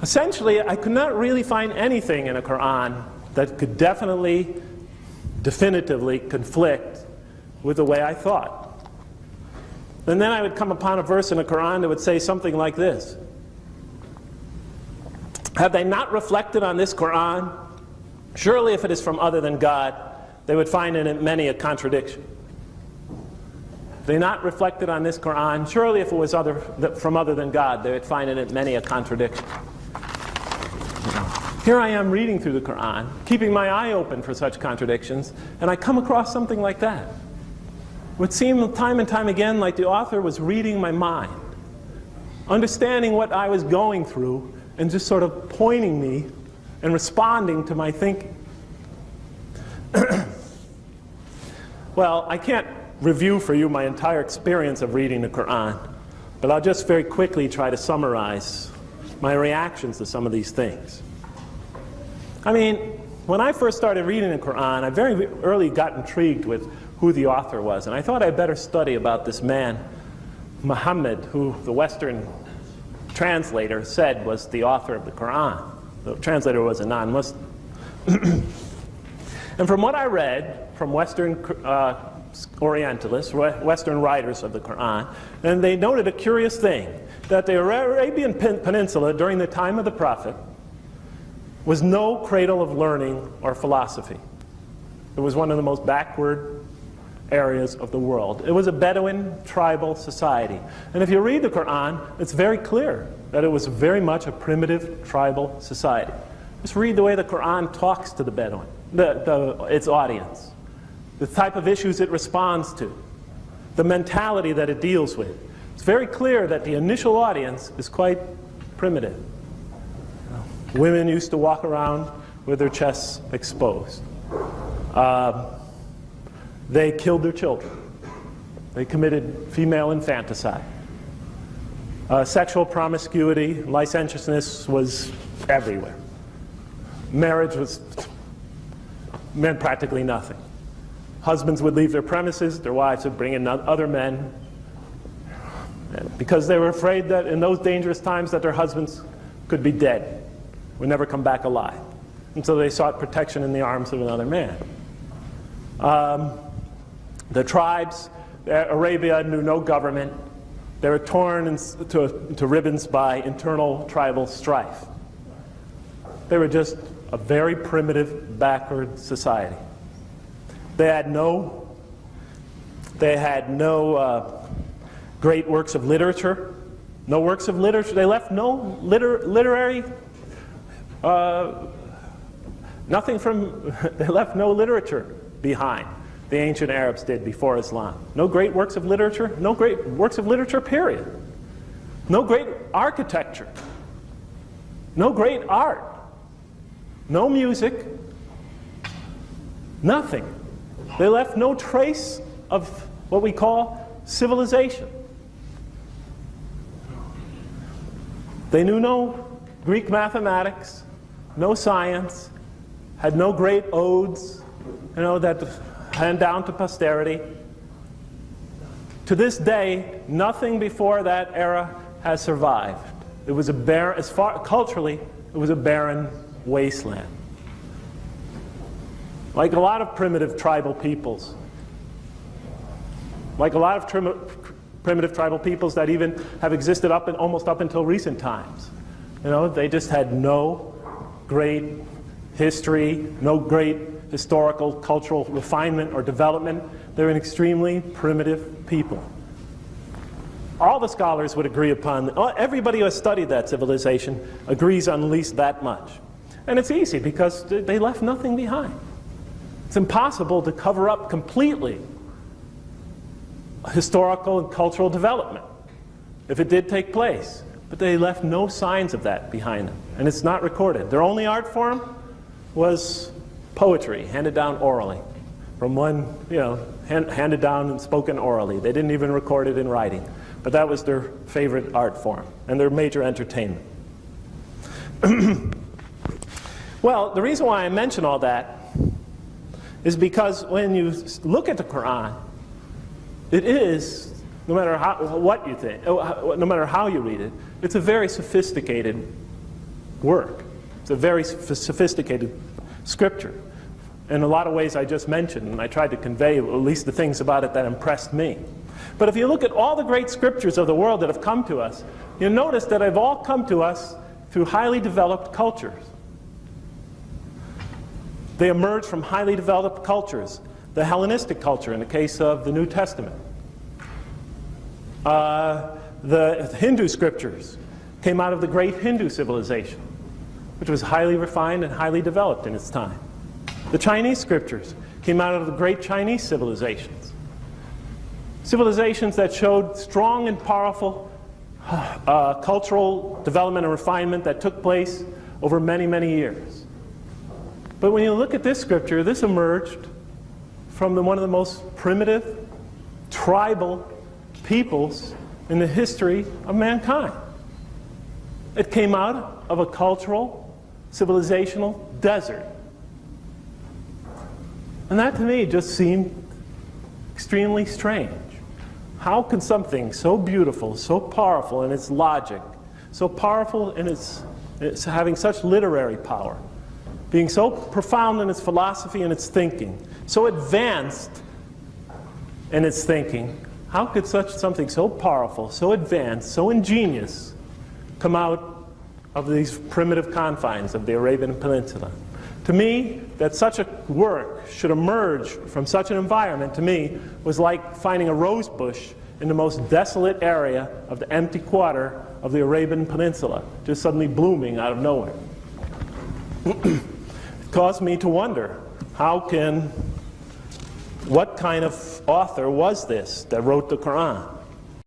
Essentially, I could not really find anything in the Quran that could definitively conflict with the way I thought. And then I would come upon a verse in the Quran that would say something like this: have they not reflected on this Quran? Surely if it is from other than God, they would find in it many a contradiction. If they not reflected on this Quran, surely if it was from other than God, they would find in it many a contradiction. Here I am reading through the Quran, keeping my eye open for such contradictions, and I come across something like that. It would seem time and time again like the author was reading my mind, understanding what I was going through, and just sort of pointing me and responding to my thinking. Well, I can't review for you my entire experience of reading the Quran, but I'll just very quickly try to summarize my reactions to some of these things. I mean, when I first started reading the Quran, I very early got intrigued with who the author was, and I thought I'd better study about this man, Muhammad, who the Western translator said was the author of the Quran. The translator was a non-Muslim. And from what I read from Western Orientalists, Western writers of the Quran, and they noted a curious thing, that the Arabian Peninsula during the time of the Prophet was no cradle of learning or philosophy. It was one of the most backward areas of the world. It was a Bedouin tribal society. And if you read the Quran, it's very clear that it was very much a primitive tribal society. Just read the way the Quran talks to the Bedouin, its audience, the type of issues it responds to, the mentality that it deals with. It's very clear that the initial audience is quite primitive. Women used to walk around with their chests exposed. They killed their children. They committed female infanticide. Sexual promiscuity, licentiousness was everywhere. Marriage meant practically nothing. Husbands would leave their premises, their wives would bring in other men, because they were afraid that in those dangerous times that their husbands could be dead, would never come back alive. And so they sought protection in the arms of another man. The tribes, Arabia knew no government. They were torn into ribbons by internal tribal strife. They were just a very primitive, backward society. They had no great works of literature. No works of literature. They left no literary. They left no literature behind. The ancient Arabs did before Islam. No great works of literature, no great works of literature, period. No great architecture, no great art, no music, nothing. They left no trace of what we call civilization. They knew no Greek mathematics, no science, had no great odes, that hand down to posterity. To this day, nothing before that era has survived. It was a barren, culturally, it was a barren wasteland. Like a lot of primitive tribal peoples. Like a lot of primitive tribal peoples that even have existed almost up until recent times. They just had no great history, no great historical, cultural refinement or development. They're an extremely primitive people. All the scholars would agree upon, everybody who has studied that civilization agrees on at least that much. And it's easy because they left nothing behind. It's impossible to cover up completely historical and cultural development if it did take place. But they left no signs of that behind them, and it's not recorded. Their only art form was poetry, handed down orally. From one, handed down and spoken orally. They didn't even record it in writing. But that was their favorite art form, and their major entertainment. Well, the reason why I mention all that is because when you look at the Quran, it is no matter what you think, no matter how you read it, it's a very sophisticated work. It's a very sophisticated scripture. In a lot of ways I just mentioned, and I tried to convey at least the things about it that impressed me. But if you look at all the great scriptures of the world that have come to us, you'll notice that they've all come to us through highly developed cultures. They emerge from highly developed cultures. The Hellenistic culture, in the case of the New Testament. The Hindu scriptures came out of the great Hindu civilization, which was highly refined and highly developed in its time. The Chinese scriptures came out of the great Chinese civilizations. Civilizations that showed strong and powerful cultural development and refinement that took place over many, many years. But when you look at this scripture, this emerged from one of the most primitive, tribal peoples in the history of mankind. It came out of a cultural, civilizational desert. And that to me just seemed extremely strange. How can something so beautiful, so powerful in its logic, so powerful in its having such literary power, being so profound in its philosophy and its thinking, so advanced in its thinking, how could something so powerful, so advanced, so ingenious come out of these primitive confines of the Arabian Peninsula? To me, that such a work should emerge from such an environment, to me, was like finding a rose bush in the most desolate area of the empty quarter of the Arabian Peninsula, just suddenly blooming out of nowhere. It caused me to wonder, what kind of author was this that wrote the Quran?